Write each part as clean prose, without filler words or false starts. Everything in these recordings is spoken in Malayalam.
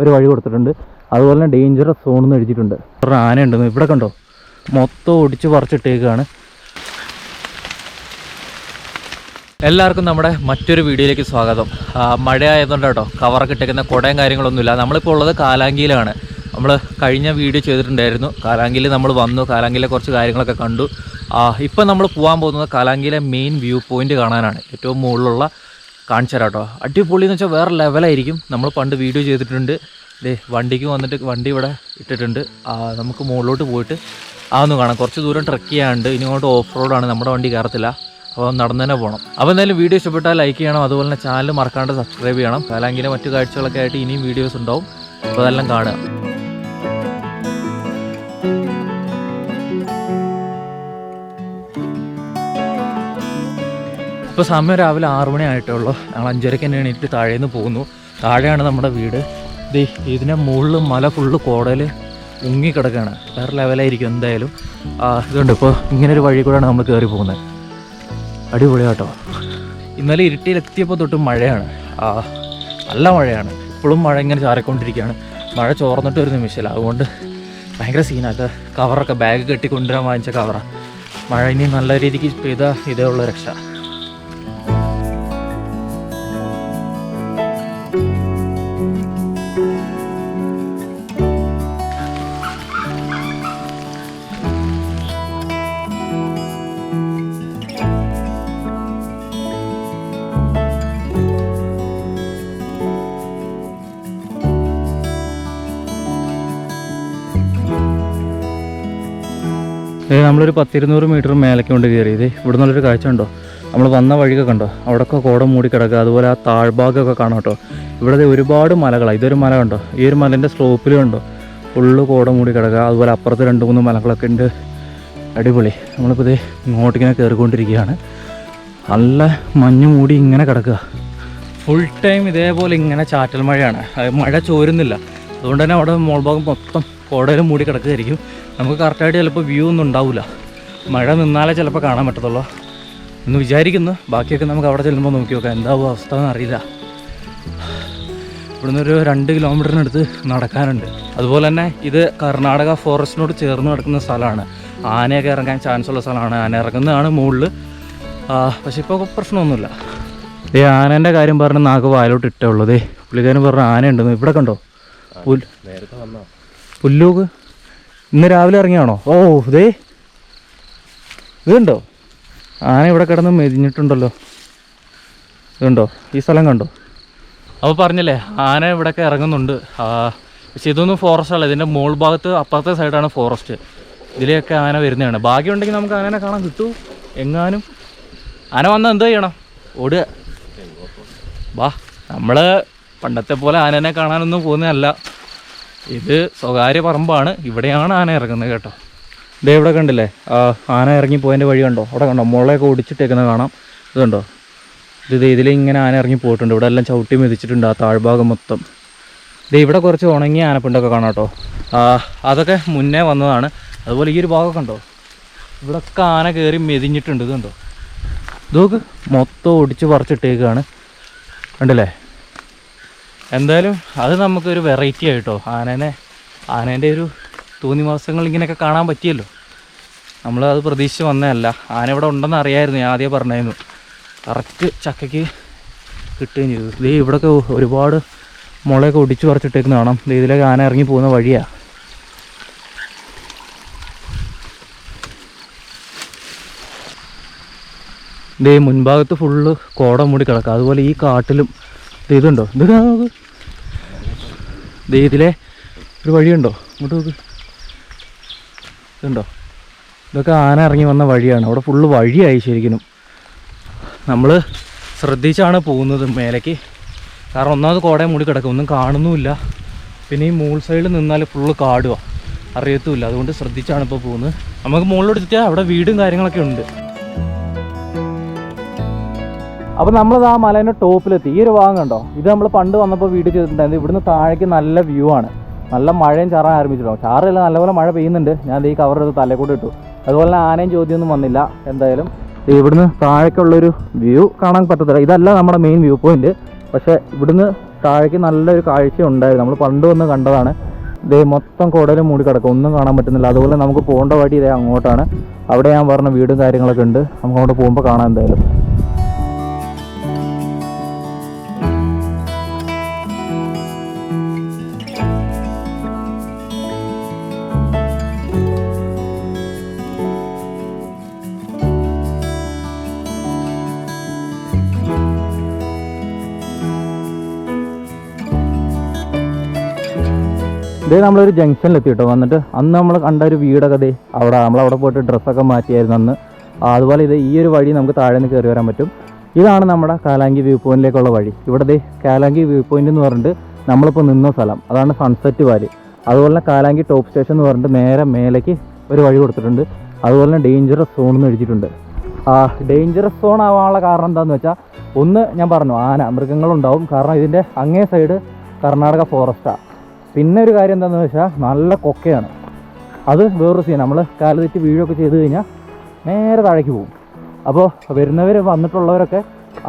ഒരു വഴി കൊടുത്തിട്ടുണ്ട്. അതുപോലെ തന്നെ ഡേഞ്ചറസ് സോൺ എന്ന് എഴുതിയിട്ടുണ്ട്. ഒരു ആന ഉണ്ടെന്ന് ഇവിടെ കണ്ടോ, മൊത്തം ഒടിച്ച് പറിച്ചിട്ടേക്കാണ്. എല്ലാവർക്കും നമ്മുടെ മറ്റൊരു വീഡിയോയിലേക്ക് സ്വാഗതം. മഴ ആയതുകൊണ്ട് കേട്ടോ കവറൊക്കെ ഇട്ടേക്കുന്ന കുടയും കാര്യങ്ങളൊന്നുമില്ല. നമ്മളിപ്പോൾ ഉള്ളത് കാലാങ്കിയിലാണ്. നമ്മൾ കഴിഞ്ഞ വീഡിയോ ചെയ്തിട്ടുണ്ടായിരുന്നു. കാലാങ്കിയിൽ നമ്മൾ വന്നു, കാലാങ്കിയിലെ കുറച്ച് കാര്യങ്ങളൊക്കെ കണ്ടു. ഇപ്പം നമ്മൾ പോകാൻ പോകുന്നത് കാലാങ്കിയിലെ മെയിൻ വ്യൂ പോയിൻ്റ് കാണാനാണ്. ഏറ്റവും മുകളിലുള്ള കാണിച്ചു തരാം കേട്ടോ. അടിപൊളി എന്ന് വെച്ചാൽ വേറെ ലെവലായിരിക്കും. നമ്മൾ പണ്ട് വീഡിയോ ചെയ്തിട്ടുണ്ട്. വണ്ടിക്ക് വന്നിട്ട് വണ്ടി ഇവിടെ ഇട്ടിട്ടുണ്ട്. നമുക്ക് മുകളിലോട്ട് പോയിട്ട് അതൊന്ന് കാണാം. കുറച്ച് ദൂരം ട്രെക്ക് ചെയ്യാണ്ട്, ഇനി അങ്ങോട്ട് ഓഫ് റോഡാണ്, നമ്മുടെ വണ്ടി കയറത്തില്ല. അപ്പോൾ നടന്നു തന്നെ പോകണം. അപ്പോൾ എന്തായാലും വീഡിയോ ഇഷ്ടപ്പെട്ടാൽ ലൈക്ക് ചെയ്യണം. അതുപോലെ തന്നെ ചാനൽ മറക്കാണ്ട് സബ്സ്ക്രൈബ് ചെയ്യണം. കാലാങ്കിലെ മറ്റു കാഴ്ചകളൊക്കെ ആയിട്ട് ഇനിയും വീഡിയോസ് ഉണ്ടാവും. അപ്പോൾ അതെല്ലാം കാണുക. ഇപ്പോൾ സമയം രാവിലെ 6 മണി ആയിട്ടേ ഉള്ളൂ. ഞങ്ങൾ 5:30 തന്നെ എണീറ്റ് താഴേന്ന് പോകുന്നു. താഴെയാണ് നമ്മുടെ വീട്. ഇതിനെ മുകളിൽ മല ഫുള്ള് കോടയിൽ മുങ്ങിക്കിടക്കുകയാണ്. വേറെ ലെവലായിരിക്കും എന്തായാലും. ഇതുകൊണ്ട് ഇപ്പോൾ ഇങ്ങനൊരു വഴി കൂടെയാണ് നമ്മൾ കയറി പോകുന്നത്. അടിപൊളിയാട്ടോ. ഇന്നലെ ഇരുട്ടിയിലെത്തിയപ്പോൾ തൊട്ട് മഴയാണ്, നല്ല മഴയാണ്. ഇപ്പോഴും മഴ ഇങ്ങനെ ചാറിക്കൊണ്ടിരിക്കുകയാണ്. മഴ ചോർന്നിട്ട് ഒരു നിമിഷമില്ല. അതുകൊണ്ട് ഭയങ്കര സീനാണ്. കവറൊക്കെ ബാഗ് കെട്ടി കൊണ്ടുവരാൻ വാങ്ങിച്ച കവറാണ്. മഴ ഇനി നല്ല രീതിക്ക് പെയ്താൽ ഇതേ ഉള്ള രക്ഷ. നമ്മളൊരു 10-200 മീറ്റർ മേലേക്ക് കൊണ്ട് കയറിയത്. ഇവിടെ നിന്നുള്ളൊരു കാഴ്ച ഉണ്ടോ, നമ്മൾ വന്ന വഴിയൊക്കെ കണ്ടോ, അവിടെയൊക്കെ കോട മൂടി കിടക്കുക. അതുപോലെ ആ താഴ്ഭാഗമൊക്കെ കാണാം കേട്ടോ. ഇവിടെ ഒരുപാട് മലകളാണ്. ഇതൊരു മല കണ്ടോ, ഈ ഒരു മലേൻ്റെ സ്ലോപ്പിൽ കണ്ടോ ഫുള്ള് കോട മൂടി കിടക്കുക. അതുപോലെ അപ്പുറത്ത് 2-3 മലകളൊക്കെ ഉണ്ട്. അടിപൊളി. നമ്മളിപ്പോൾ ഇത് ഇങ്ങോട്ടിങ്ങനെ കയറിക്കൊണ്ടിരിക്കുകയാണ്. നല്ല മഞ്ഞ് മൂടി ഇങ്ങനെ കിടക്കുക. ഫുൾ ടൈം ഇതേപോലെ ഇങ്ങനെ ചാറ്റൽ മഴയാണ്. മഴ ചോരുന്നില്ല. അതുകൊണ്ട് തന്നെ അവിടെ മോൾഭാഗം മൊത്തം കോടയിൽ മൂടി കിടക്കുകയായിരിക്കും. നമുക്ക് കറക്റ്റായിട്ട് ചിലപ്പോൾ വ്യൂ ഒന്നും ഉണ്ടാവില്ല. മഴ നിന്നാലേ ചിലപ്പോൾ കാണാൻ പറ്റത്തുള്ളൂ എന്ന് വിചാരിക്കുന്നു. ബാക്കിയൊക്കെ നമുക്ക് അവിടെ ചെല്ലുമ്പോൾ നോക്കി നോക്കാം എന്താവും അവസ്ഥ എന്നറിയില്ല. ഇവിടുന്ന് ഒരു 2 കിലോമീറ്ററിനടുത്ത് നടക്കാനുണ്ട്. അതുപോലെ തന്നെ ഇത് കർണാടക ഫോറസ്റ്റിനോട് ചേർന്ന് കിടക്കുന്ന സ്ഥലമാണ്. ആനയൊക്കെ ഇറങ്ങാൻ ചാൻസ് ഉള്ള സ്ഥലമാണ്. ആന ഇറങ്ങുന്നതാണ് മുകളിൽ. പക്ഷെ ഇപ്പോൾ പ്രശ്നമൊന്നുമില്ല. ആനേൻ്റെ കാര്യം പറഞ്ഞ് നാക്ക് വായിലോട്ട് ഇട്ടേ ഉള്ളത്. പുള്ളിക്കാരൻ പറഞ്ഞ ആന ഉണ്ടെന്ന്. ഇവിടെ കണ്ടോ പുല്ലൂക്ക്. ഇന്ന് രാവിലെ ഇറങ്ങിയാണോ? ഓ ഇതുണ്ടോ ആന ഇവിടെ കിടന്ന് മെതിഞ്ഞിട്ടുണ്ടല്ലോ. ഇതുണ്ടോ ഈ സ്ഥലം കണ്ടോ? അപ്പോൾ പറഞ്ഞില്ലേ ആന ഇവിടെയൊക്കെ ഇറങ്ങുന്നുണ്ട്. പക്ഷെ ഇതൊന്നും ഫോറസ്റ്റ് അല്ല. ഇതിൻ്റെ മോൾ ഭാഗത്ത് അപ്പുറത്തെ സൈഡാണ് ഫോറസ്റ്റ്. ഇതിലെയൊക്കെ ആന വരുന്നതാണ്. ഭാഗ്യമുണ്ടെങ്കിൽ നമുക്ക് ആനനെ കാണാൻ കിട്ടും. എങ്ങാനും ആന വന്നാൽ എന്ത് ചെയ്യണം? ഓടുക. നമ്മൾ പണ്ടത്തെ പോലെ ആനനെ കാണാനൊന്നും പോകുന്നതല്ല. ഇത് സ്വകാര്യ പറമ്പാണ്. ഇവിടെയാണ് ആന ഇറങ്ങുന്നത് കേട്ടോ. ഇതേ ഇവിടെ കണ്ടില്ലേ ആന ഇറങ്ങിപ്പോയതിൻ്റെ വഴി കണ്ടോ? അവിടെ കണ്ടോ മുളയൊക്കെ ഒടിച്ചിട്ടേക്കുന്നത് കാണാം. ഇതുണ്ടോ, ഇതിലിങ്ങനെ ആന ഇറങ്ങി പോയിട്ടുണ്ട്. ഇവിടെ എല്ലാം ചവിട്ടി മെതിച്ചിട്ടുണ്ട് ആ താഴ്ഭാഗം മൊത്തം. ഇവിടെ കുറച്ച് ഉണങ്ങിയ ആനപ്പിണ്ടൊക്കെ കാണാം കേട്ടോ. അതൊക്കെ മുന്നേ വന്നതാണ്. അതുപോലെ ഈ ഒരു ഭാഗം കണ്ടോ, ഇവിടെയൊക്കെ ആന കയറി മെതിഞ്ഞിട്ടുണ്ട്. ഇതുണ്ടോ, ഇതൊക്കെ മൊത്തം ഒടിച്ച് പറിച്ചിട്ടേക്കാണ്. കണ്ടില്ലേ? എന്തായാലും അത് നമുക്കൊരു വെറൈറ്റി ആയിട്ടോ. ആനേൻ്റെ ഒരു തോന്നിവാസങ്ങൾ ഇങ്ങനെയൊക്കെ കാണാൻ പറ്റിയല്ലോ. നമ്മളത് പ്രതീക്ഷിച്ച് വന്നതല്ല. ആന ഇവിടെ ഉണ്ടെന്ന് അറിയാമായിരുന്നു. ഞാൻ ആദ്യം പറഞ്ഞായിരുന്നു. കറക്റ്റ് ചക്കയ്ക്ക് കിട്ടുകയും ചെയ്തു. ഇവിടെയൊക്കെ ഒരുപാട് മുളയൊക്കെ ഒടിച്ച് പറിച്ചിട്ടേക്കുന്ന കാണാം. ഇതിലേക്ക് ആന ഇറങ്ങി പോകുന്ന വഴിയാണ്. മുൻഭാഗത്ത് ഫുള്ള് കോട മൂടി കിടക്കുക. അതുപോലെ ഈ കാട്ടിലും ഇതുണ്ടോ, ഇതിലെ ഒരു വഴിയുണ്ടോ, ഇങ്ങോട്ട് നോക്ക്. ഇതുണ്ടോ, ഇതൊക്കെ ആന ഇറങ്ങി വന്ന വഴിയാണ്. അവിടെ ഫുള്ള് വഴിയായി. ശരിക്കും നമ്മൾ ശ്രദ്ധിച്ചാണ് പോകുന്നത് മേലേക്ക്. കാരണം ഒന്നാമത് കോടയെ മൂടി കിടക്കും, ഒന്നും കാണുന്നുമില്ല. പിന്നെ ഈ മൂൾ സൈഡിൽ നിന്നാൽ ഫുള്ള് കാടുക, അറിയത്തുമില്ല. അതുകൊണ്ട് ശ്രദ്ധിച്ചാണ് ഇപ്പോൾ പോകുന്നത്. നമുക്ക് മുകളിലോട്ട് എത്തിയാൽ അവിടെ വീടും കാര്യങ്ങളൊക്കെ ഉണ്ട്. അപ്പോൾ നമ്മളത് ആ മലേൻ്റെ ടോപ്പിലെത്തി. ഈ ഒരു ഭാഗം കണ്ടോ, ഇത് നമ്മൾ പണ്ട് വന്നപ്പോൾ വീഡിയോ ചെയ്തിട്ടുണ്ടായിരുന്നു. ഇവിടുന്ന് താഴേക്ക് നല്ല വ്യൂ ആണ്. നല്ല മഴയും ചാറാൻ ആരംഭിച്ചിട്ടുണ്ടോ? ചാറില്ല, നല്ലപോലെ മഴ പെയ്യുന്നുണ്ട്. ഞാൻ ഈ കവർ എടുത്ത് തലേ കൂടെ ഇട്ടു. അതുപോലെ തന്നെ ആനയും ചോദ്യമൊന്നും വന്നില്ല. എന്തായാലും ഇവിടുന്ന് താഴേക്കുള്ളൊരു വ്യൂ കാണാൻ പറ്റത്തില്ല. ഇതല്ല നമ്മുടെ മെയിൻ വ്യൂ പോയിന്റ്. പക്ഷേ ഇവിടുന്ന് താഴേക്ക് നല്ലൊരു കാഴ്ച ഉണ്ടായിരുന്നു. നമ്മൾ പണ്ട് വന്ന് കണ്ടതാണ്. ഇതേ മൊത്തം കോടയിൽ മൂടി കിടക്കും, ഒന്നും കാണാൻ പറ്റുന്നില്ല. അതുപോലെ നമുക്ക് പോകേണ്ട വഴി ഇതേ അങ്ങോട്ടാണ്. അവിടെ ഞാൻ പറഞ്ഞ വീടും കാര്യങ്ങളൊക്കെ ഉണ്ട്. നമുക്ക് അങ്ങോട്ട് പോകുമ്പോൾ കാണാം എന്തായാലും. ഇതേ നമ്മളൊരു ജംഗ്ഷനിലെത്തി കേട്ടോ. വന്നിട്ട് അന്ന് നമ്മൾ കണ്ട ഒരു വീടൊക്കെ ദേ അവിടെ, നമ്മളവിടെ പോയിട്ട് ഡ്രസ്സൊക്കെ മാറ്റിയായിരുന്നു അന്ന്. അതുപോലെ ഇത് ഈ ഒരു വഴി നമുക്ക് താഴെ നിന്ന് കയറി വരാൻ പറ്റും. ഇതാണ് നമ്മുടെ കാലാങ്കി വ്യൂ പോയിന്റിലേക്കുള്ള വഴി. ഇവിടെ ദേ കാലാങ്കി വ്യൂ പോയിന്റ് എന്ന് പറഞ്ഞിട്ട് നമ്മളിപ്പോൾ നിന്ന സ്ഥലം, അതാണ് സൺസെറ്റ് വാലി. അതുപോലെ തന്നെ കാലാങ്കി ടോപ്പ് സ്റ്റേഷൻ എന്ന് പറഞ്ഞിട്ട് നേരെ മേലേക്ക് ഒരു വഴി കൊടുത്തിട്ടുണ്ട്. അതുപോലെ തന്നെ ഡേഞ്ചറസ് സോൺ എന്ന് എഴുതിയിട്ടുണ്ട്. ഡേഞ്ചറസ് സോൺ ആവാനുള്ള കാരണം എന്താണെന്ന് വെച്ചാൽ, ഒന്ന് ഞാൻ പറഞ്ഞു, ആന മൃഗങ്ങളുണ്ടാവും. കാരണം ഇതിൻ്റെ അങ്ങേ സൈഡ് കർണാടക ഫോറസ്റ്റാണ്. പിന്നെ ഒരു കാര്യം എന്താണെന്ന് വെച്ചാൽ നല്ല കൊക്കയാണ്. അത് വേറൊരു സീൻ. നമ്മൾ കാല് തെറ്റി വീഴൊക്കെ ചെയ്ത് കഴിഞ്ഞാൽ നേരെ താഴേക്ക് പോകും. അപ്പോൾ വരുന്നവർ വന്നിട്ടുള്ളവരൊക്കെ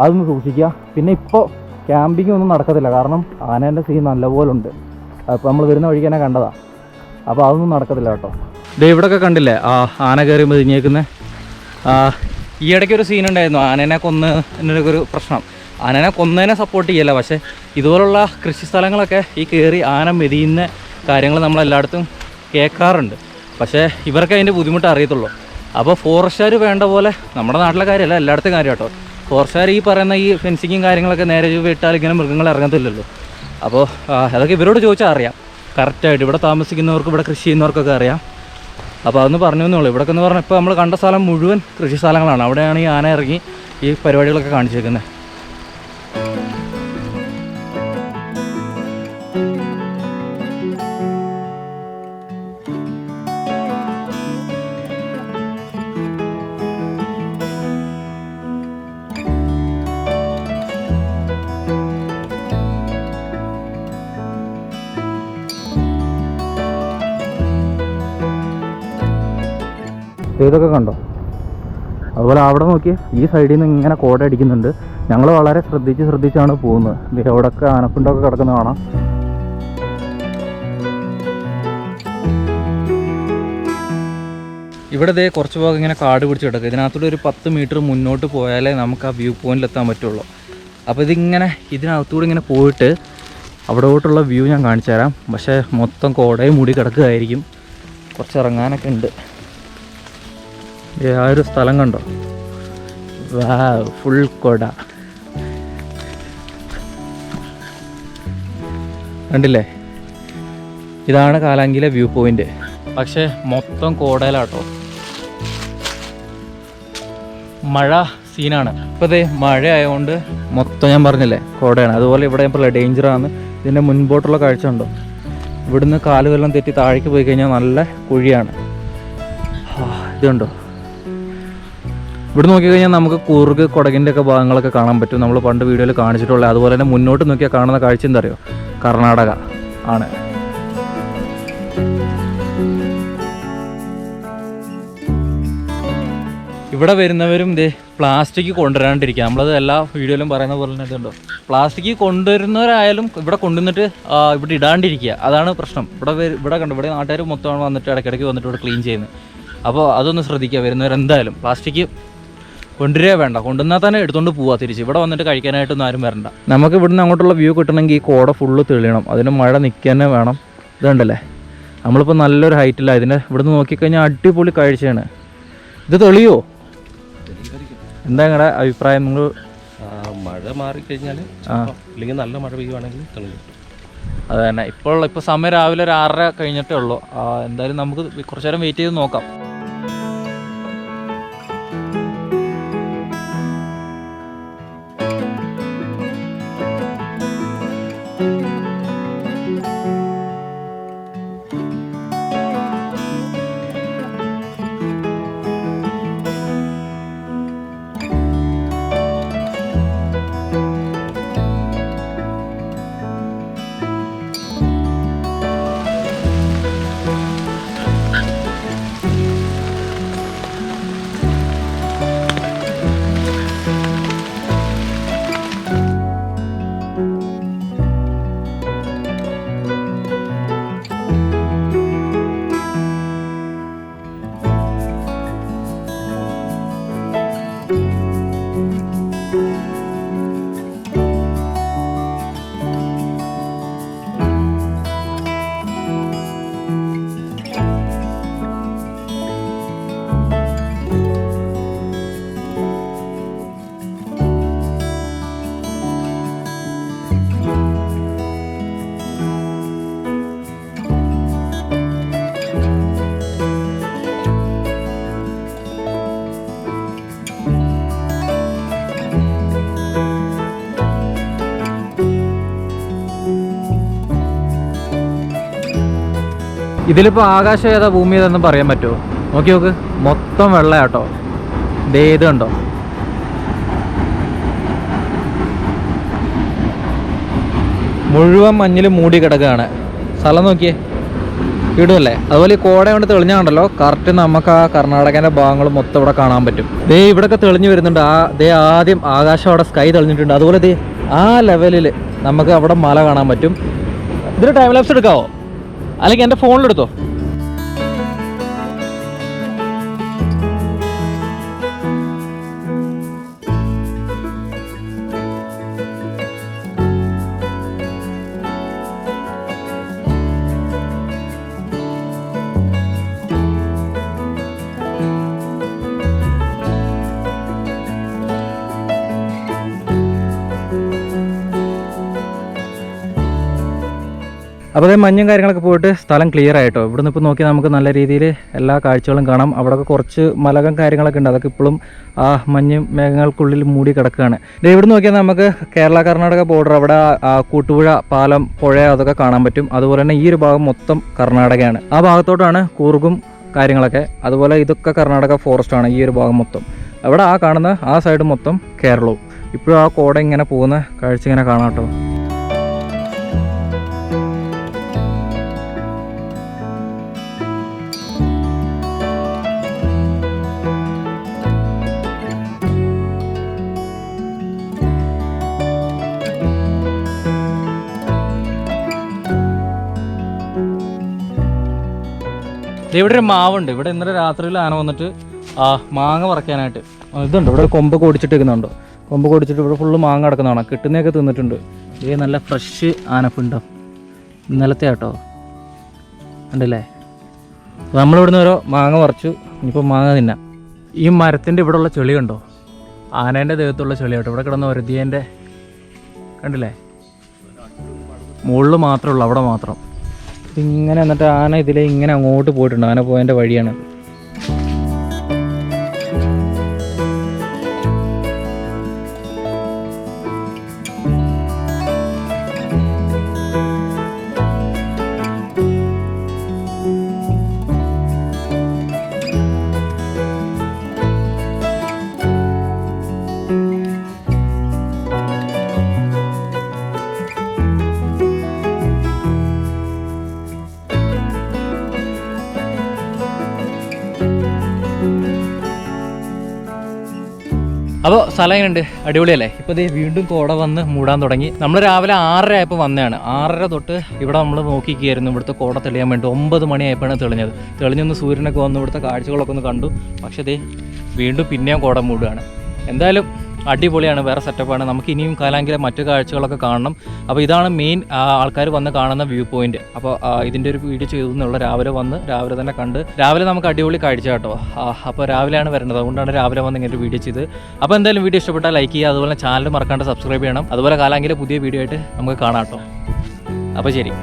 അതൊന്ന് സൂക്ഷിക്കുക. പിന്നെ ഇപ്പോൾ ക്യാമ്പിംഗ് ഒന്നും നടക്കത്തില്ല, കാരണം ആനേൻ്റെ സീൻ നല്ലപോലെ ഉണ്ട്. അപ്പോൾ നമ്മൾ വരുന്ന വഴിക്ക് തന്നെ കണ്ടതാണ്. അപ്പോൾ അതൊന്നും നടക്കത്തില്ല കേട്ടോ. ഇത് ഇവിടെയൊക്കെ കണ്ടില്ലേ ആന കയറി മെതിഞ്ഞേക്കുന്നത്. ഈ ഇടയ്ക്കൊരു സീൻ ഉണ്ടായിരുന്നു, ആനേനെ കൊന്ന് എന്നൊരു പ്രശ്നം. ആനനെ കൊന്നതിനെ സപ്പോർട്ട് ചെയ്യല്ല, പക്ഷേ ഇതുപോലുള്ള കൃഷി സ്ഥലങ്ങളൊക്കെ ഈ കയറി ആന മെതിയുന്ന കാര്യങ്ങൾ നമ്മളെല്ലായിടത്തും കേൾക്കാറുണ്ട്. പക്ഷേ ഇവർക്ക് അതിൻ്റെ ബുദ്ധിമുട്ട് അറിയത്തുള്ളൂ. അപ്പോൾ ഫോറസ്റ്റുകാർ വേണ്ട പോലെ, നമ്മുടെ നാട്ടിലെ കാര്യമല്ല എല്ലായിടത്തും കാര്യം കേട്ടോ, ഫോറസ്റ്റുകാർ ഈ പറയുന്ന ഈ ഫെൻസിങ്ങും കാര്യങ്ങളൊക്കെ നേരെ വിട്ടാൽ ഇങ്ങനെ മൃഗങ്ങൾ ഇറങ്ങത്തില്ലല്ലോ. അപ്പോൾ അതൊക്കെ ഇവരോട് ചോദിച്ചാൽ അറിയാം കറക്റ്റായിട്ട്. ഇവിടെ താമസിക്കുന്നവർക്ക്, ഇവിടെ കൃഷി ചെയ്യുന്നവർക്കൊക്കെ അറിയാം. അപ്പോൾ അതൊന്ന് പറഞ്ഞു എന്നുള്ളൂ. ഇവിടെയൊക്കെ എന്ന് പറഞ്ഞാൽ ഇപ്പോൾ നമ്മൾ കണ്ട സ്ഥലം മുഴുവൻ കൃഷി സ്ഥലങ്ങളാണ്. അവിടെയാണ് ഈ ആന ഇറങ്ങി ഈ പരിപാടികളൊക്കെ കാണിച്ചേക്കുന്നത്. ഇതൊക്കെ കണ്ടോ? അതുപോലെ അവിടെ നോക്കി ഈ സൈഡിൽ നിന്ന് ഇങ്ങനെ കോട അടിക്കുന്നുണ്ട്. ഞങ്ങൾ വളരെ ശ്രദ്ധിച്ചാണ് പോകുന്നത്. എവിടെയൊക്കെ ആനപ്പിണ്ടൊക്കെ കിടക്കുന്ന കാണാം. ഇവിടെ ദേ കുറച്ച് ഭാഗം ഇങ്ങനെ കാട് പിടിച്ച് കിടക്കുക. ഇതിനകത്തൂടെ ഒരു 10 മീറ്റർ മുന്നോട്ട് പോയാലേ നമുക്ക് ആ വ്യൂ പോയിന്റിൽ എത്താൻ പറ്റുള്ളൂ. അപ്പോൾ ഇതിനകത്തൂടെ ഇങ്ങനെ പോയിട്ട് അവിടോട്ടുള്ള വ്യൂ ഞാൻ കാണിച്ചു തരാം. പക്ഷേ മൊത്തം കോടയും മൂടി കിടക്കുകയായിരിക്കും. കുറച്ച് ഇറങ്ങാനൊക്കെ ഉണ്ട്. ആ ഒരു സ്ഥലം കണ്ടോ? ഫുൾ കോട കണ്ടില്ലേ? ഇതാണ് കാലാങ്കിയിലെ വ്യൂ പോയിന്റ്. പക്ഷേ മൊത്തം കോടയിലാട്ടോ. മഴ സീനാണ്. ഇപ്പോൾ ഇതേ മഴ ആയതുകൊണ്ട് മൊത്തം ഞാൻ പറഞ്ഞില്ലേ കോടയാണ്. അതുപോലെ ഇവിടെ ഇപ്പോൾ ഡേഞ്ചറാണ്. ഇതിൻ്റെ മുൻപോട്ടുള്ള കാഴ്ച ഉണ്ടോ? ഇവിടുന്ന് കാലുവെല്ലാം തെറ്റി താഴേക്ക് പോയി കഴിഞ്ഞാൽ നല്ല കുഴിയാണ്. ഇതുണ്ടോ? ഇവിടെ നോക്കിക്കഴിഞ്ഞാൽ നമുക്ക് കൂർഗ് കൊടകിൻ്റെ ഒക്കെ ഭാഗങ്ങളൊക്കെ കാണാൻ പറ്റും. നമ്മൾ പണ്ട് വീഡിയോയിൽ കാണിച്ചിട്ടുള്ളത്. അതുപോലെ തന്നെ മുന്നോട്ട് നോക്കിയാൽ കാണുന്ന കാഴ്ച എന്താ അറിയോ? കർണാടക ആണ്. ഇവിടെ വരുന്നവരും ഇതേ പ്ലാസ്റ്റിക് കൊണ്ടുവരാണ്ടിരിക്കുക. നമ്മളത് എല്ലാ വീഡിയോയിലും പറയുന്ന പോലെ തന്നെ ഇതുണ്ടോ, പ്ലാസ്റ്റിക് കൊണ്ടുവരുന്നവരായാലും ഇവിടെ കൊണ്ടുവന്നിട്ട് ഇവിടെ ഇടാണ്ടിരിക്കുക. അതാണ് പ്രശ്നം. ഇവിടെ കണ്ടു, ഇവിടെ നാട്ടുകാർ മൊത്തമാണ് വന്നിട്ട് ഇടയ്ക്കിടയ്ക്ക് വന്നിട്ട് ഇവിടെ ക്ലീൻ ചെയ്യുന്നത്. അപ്പോൾ അതൊന്ന് ശ്രദ്ധിക്കുക. വരുന്നവരെന്തായാലും പ്ലാസ്റ്റിക് കൊണ്ടുവരിക വേണ്ട, കൊണ്ടുവന്നാൽ തന്നെ എടുത്തുകൊണ്ട് പോവുക തിരിച്ച്. ഇവിടെ വന്നിട്ട് കഴിക്കാനായിട്ടൊന്നും ആരും വരണ്ട. നമുക്ക് ഇവിടുന്ന് അങ്ങോട്ടുള്ള വ്യൂ കിട്ടണമെങ്കിൽ ഈ കോട ഫുള്ള് തെളിയണം. അതിന് മഴ നിൽക്കാൻ തന്നെ വേണം. ഇതുണ്ടല്ലേ, നമ്മളിപ്പോൾ നല്ലൊരു ഹൈറ്റില്ല. ഇതിനെ ഇവിടുന്ന് നോക്കിക്കഴിഞ്ഞാൽ അടിപൊളി കാഴ്ചയാണ്. ഇത് തെളിയോ? എന്താ നിങ്ങളുടെ അഭിപ്രായം? നിങ്ങൾ മഴ മാറിക്കഴിഞ്ഞാൽ അല്ലെങ്കിൽ നല്ല മഴ പെയ്യുവാണെങ്കിൽ തെളിയും. അത് തന്നെ. ഇപ്പോൾ സമയം രാവിലെ ഒരു 6:30 കഴിഞ്ഞിട്ടേ ഉള്ളൂ. എന്തായാലും നമുക്ക് കുറച്ച് നേരം വെയിറ്റ് ചെയ്ത് നോക്കാം. ഇതിലിപ്പോൾ ആകാശം ഏതാ ഭൂമി ഏതാണെന്ന് പറയാൻ പറ്റുമോ? നോക്കി നോക്ക്, മൊത്തം വെള്ളയാട്ടോ. ഇത് കണ്ടോ, മുഴുവൻ മഞ്ഞിൽ മൂടി കിടക്കുകയാണ്. സ്ഥലം നോക്കിയേ, ഇടുമല്ലേ. അതുപോലെ ഈ കോട കൊണ്ട് തെളിഞ്ഞ കണ്ടല്ലോ, കറക്റ്റ് നമുക്ക് ആ കർണാടകേൻ്റെ ഭാഗങ്ങൾ മൊത്തം ഇവിടെ കാണാൻ പറ്റും. ദേ ഇവിടെയൊക്കെ തെളിഞ്ഞു വരുന്നുണ്ട്. ആദ്യം ആകാശം അവിടെ സ്കൈ തെളിഞ്ഞിട്ടുണ്ട്. അതുപോലെ ദേ ആ ലെവലിൽ നമുക്ക് അവിടെ മല കാണാൻ പറ്റും. ഇതിന് ടൈം ലാപ്സ് എടുക്കാവോ, അല്ലെങ്കിൽ എൻ്റെ ഫോണിലെടുത്തോ? അപ്പോൾ അതേ മഞ്ഞും കാര്യങ്ങളൊക്കെ പോയിട്ട് സ്ഥലം ക്ലിയർ ആയിട്ടോ. ഇവിടുന്ന് ഇപ്പോൾ നോക്കിയാൽ നമുക്ക് നല്ല രീതിയിൽ എല്ലാ കാഴ്ചകളും കാണാം. അവിടെയൊക്കെ കുറച്ച് മലകം കാര്യങ്ങളൊക്കെ ഉണ്ട്, അതൊക്കെ ഇപ്പോഴും ആ മഞ്ഞ് മേഘങ്ങൾക്കുള്ളിൽ മൂടി കിടക്കുകയാണ്. ഇവിടെ നോക്കിയാൽ നമുക്ക് കേരള കർണാടക ബോർഡർ, അവിടെ കൂട്ടുപുഴ പാലം പുഴ അതൊക്കെ കാണാൻ പറ്റും. അതുപോലെ തന്നെ ഈ ഒരു ഭാഗം മൊത്തം കർണാടകയാണ്. ആ ഭാഗത്തോട്ടാണ് കൂർഗും കാര്യങ്ങളൊക്കെ. അതുപോലെ ഇതൊക്കെ കർണാടക ഫോറസ്റ്റാണ് ഈ ഒരു ഭാഗം മൊത്തം. അവിടെ ആ കാണുന്ന ആ സൈഡ് മൊത്തം കേരളവും. ഇപ്പോഴും ആ കോട ഇങ്ങനെ പോകുന്ന കാഴ്ച ഇങ്ങനെ കാണാം കേട്ടോ. ഇവിടെ ഒരു മാവുണ്ട്. ഇവിടെ ഇന്നലെ രാത്രിയിൽ ആന വന്നിട്ട് മാങ്ങ പറിക്കാനായിട്ട് ഇതുണ്ട്. ഇവിടെ കൊമ്പ് കൊടിച്ചിട്ടിരിക്കുന്നുണ്ട്. കൊമ്പ് കൊടിച്ചിട്ട് ഇവിടെ ഫുള്ള് മാങ്ങ കിടക്കുന്നതാണ്. കിട്ടുന്നതൊക്കെ തിന്നിട്ടുണ്ട്. ഇത് നല്ല ഫ്രഷ് ആനപ്പുണ്ടോ, ഇന്നലത്തെ ആട്ടോ, ഉണ്ടല്ലേ. നമ്മളിവിടുന്ന് ഓരോ മാങ്ങ പറിച്ചു. ഇനിയിപ്പോൾ മാങ്ങ തിന്നാം. ഈ മരത്തിൻ്റെ ഇവിടെ ഉള്ള ചെളി കണ്ടോ, ആനേൻ്റെ ദേഹത്തുള്ള ചെളി കേട്ടോ. ഇവിടെ കിടന്ന ഒരുതിയേൻ്റെ കണ്ടില്ലേ, മുകളിൽ മാത്രമേ ഉള്ളൂ, അവിടെ മാത്രം. ഇതിങ്ങനെ എന്നിട്ട് ആന ഇതിലെ ഇങ്ങനെ അങ്ങോട്ട് പോയിട്ടുണ്ട്. ആന പോയതിൻ്റെ വഴിയാണ്. അപ്പോൾ സ്ഥലം എങ്ങനെയുണ്ട്, അടിപൊളിയല്ലേ? ഇപ്പോൾ ഇത് വീണ്ടും കോട വന്ന് മൂടാൻ തുടങ്ങി. നമ്മൾ രാവിലെ 6:30 ആയപ്പോൾ വന്നതാണ്. 6:30 തൊട്ട് ഇവിടെ നമ്മൾ നോക്കിയിരിക്കുകയായിരുന്നു. ഇവിടുത്തെ കോട തെളിയാൻ വേണ്ടി 9 മണിയായപ്പോഴാണ് തെളിഞ്ഞത്. തെളിഞ്ഞൊന്ന് സൂര്യനൊക്കെ വന്ന് ഇവിടുത്തെ കാഴ്ചകളൊക്കെ ഒന്ന് കണ്ടു. പക്ഷേ ഇത് വീണ്ടും പിന്നെയും കോട മൂടുകയാണ്. എന്തായാലും അടിപൊളിയാണ്, വേറെ സെറ്റപ്പാണ്. നമുക്ക് ഇനിയും കാലാങ്കിലെ മറ്റു കാഴ്ചകളൊക്കെ കാണണം. അപ്പോൾ ഇതാണ് മെയിൻ ആൾക്കാർ വന്ന് കാണുന്ന വ്യൂ പോയിന്റ്. അപ്പോൾ ഇതിൻ്റെ ഒരു വീഡിയോ ചെയ്തെന്നുള്ള രാവിലെ വന്ന് രാവിലെ തന്നെ കണ്ട് രാവിലെ നമുക്ക് അടിപൊളി കാഴ്ച കേട്ടോ. അപ്പോൾ രാവിലെയാണ് വരുന്നത്, അതുകൊണ്ടാണ് രാവിലെ വന്ന് ഇങ്ങനെ ഒരു വീഡിയോ ചെയ്ത്. അപ്പോൾ എന്തായാലും വീഡിയോ ഇഷ്ടപ്പെട്ടാൽ ലൈക്ക് ചെയ്യുക, അതുപോലെ ചാനൽ മറക്കാണ്ട് സബ്സ്ക്രൈബ് ചെയ്യണം. അതുപോലെ കാലാങ്കിലെ പുതിയ വീഡിയോ ആയിട്ട് നമുക്ക് കാണാം കേട്ടോ. അപ്പോൾ ശരി.